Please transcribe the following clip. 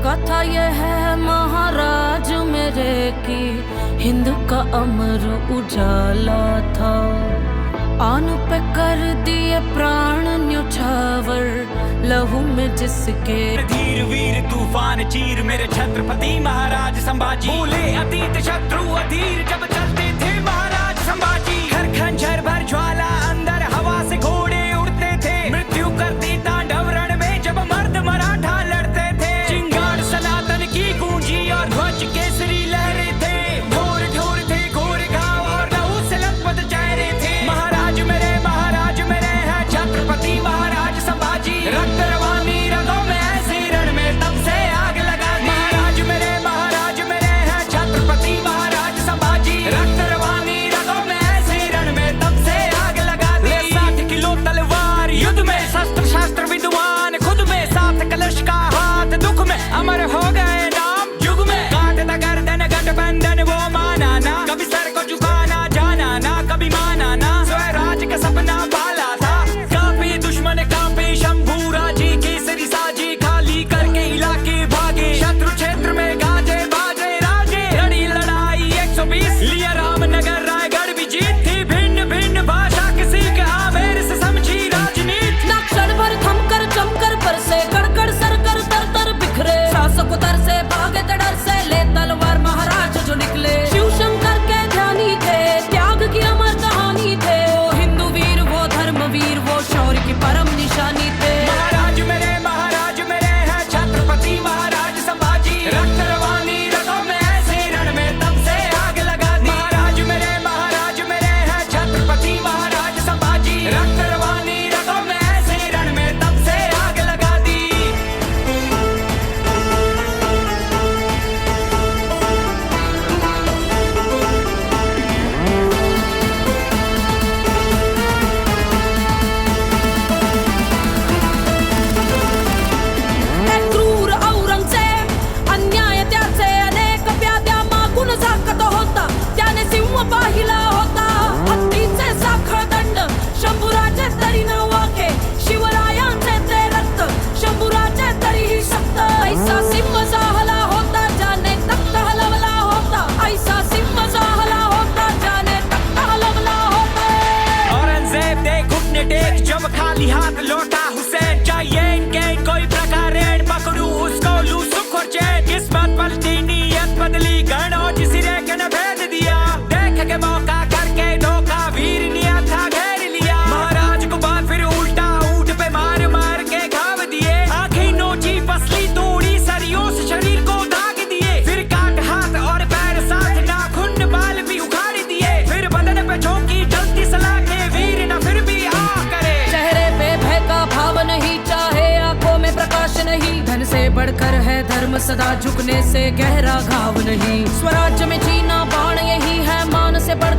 कथा यह है महाराज मेरे की, हिंद का अमर उजाला था। आन पे कर दिए प्राण न्योछावर, लहू में जिसके धीर वीर तूफान चीर मेरे छत्रपति महाराज संभाजी। बोले अतीत शत्रु अधीर जब चलते थे महाराज संभाजी। हर खंजर भर ज्वाला अंदर हवा से घोड़े उड़ते थे, मृत्यु करती तांडव रण में जब मर्द मराठा लड़ते थे। चिंगार सनातन की गूंजी और ध्वज केसरी लहरे थे, ढोर ढोर थे घोर घाव और लहू से लथपथ चेहरे थे। महाराज मेरे है छत्रपति महाराज संभाजी। रक्त रवानी रगों में ऐसे रण में तब से आग लगा दी। महाराज मेरे है छत्रपति महाराज संभाजी। रक्त रवानी रगों में ऐसे रण में तब से आग लगा दी। 60 किलो तलवार युद्ध में, शस्त्र शास्त्र विद्वान खुद में, साथ कलश का हाथ दुख में, अमर हो गए नाम युग में। काटता गर्दन गठबंधन वो माना ना, कभी सर को झुकाना जाना ना, कभी माना ना, स्वराज का सपना पाला था। काफी दुश्मन काफी शंभूराजी, केसरी साजी खाली करके इलाके भागे। शत्रु क्षेत्र में गाजे बाजे राजे, लड़ी लड़ाई 120, लिया रामनगर रायगढ़ भी जीत थी। भिन्न भिन्न भाषा किसी के आवेर से समझी राजनीति। ना क्षण भर थमकर जमकर बरसे, कड़कड़ सरकर तर तर बिखरे। शासक उतर से भागे डर से, ले तलवार महाराज जो निकले। शिव शंकर के ध्यानी थे, त्याग की अमर कहानी थे। वो हिंदू वीर वो धर्म वीर, वो शौर्य की परम निशानी थे। महाराज मेरे है छत्रपति महाराज संभाजी। रक्त रवानी रगों में ऐसे रण में तब से आग लगा दी। महाराज मेरे है छत्रपति महाराज संभाजी। रक्त रवानी रगों में ऐसे रण में तब से आग लगा दी। क्रूर औरंगजेब अन्याय त्याचे अनेक व्याध्या मागून झाकत होता, त्याने सिंह पाहिला होता। हत्तीचे साखळ दंड शंभूराजे तरी न वाके, शिवरायांचे ते रक्त शंभूराजे तरीही शक्त। ऐसा सिंह जाहला होता ज्याने तख्त हलवला होता, ऐसा सिंह जाहला होता ज्याने तख्त हलवला होता। औरंगजेब दे घुटने टेक जब खाली हाथ लौटा हुसैन। चाहिए इनके कोई प्रकार ऋण पकड़ू उसको लू सुख और चैन। किस्मत पलटी नीयत बदली, गणों जिसी रेख ने भेद दिया। देख के मौका करके धोखा वीर निया था घेर लिया। महाराज को बात फिर उल्टा ऊंट पे मार मार के घाव दिए। आंखें नोची पसली तोड़ी, सरियों से शरीर को दाग दिए। फिर काट हाथ और पैर साथ नाखून बाल भी उखाड़ दिए। फिर बदन पे झोंकी जलती सलाखें, वीर न फिर भी आ करे। चेहरे पे भय का भाव नहीं, चाहे आंखों में प्रकाश नहीं। धन से बढ़कर है धर्म सदा, झुकने से गहरा घाव नहीं। स्वराज्य में जीना बाण यही है, मान से बढ़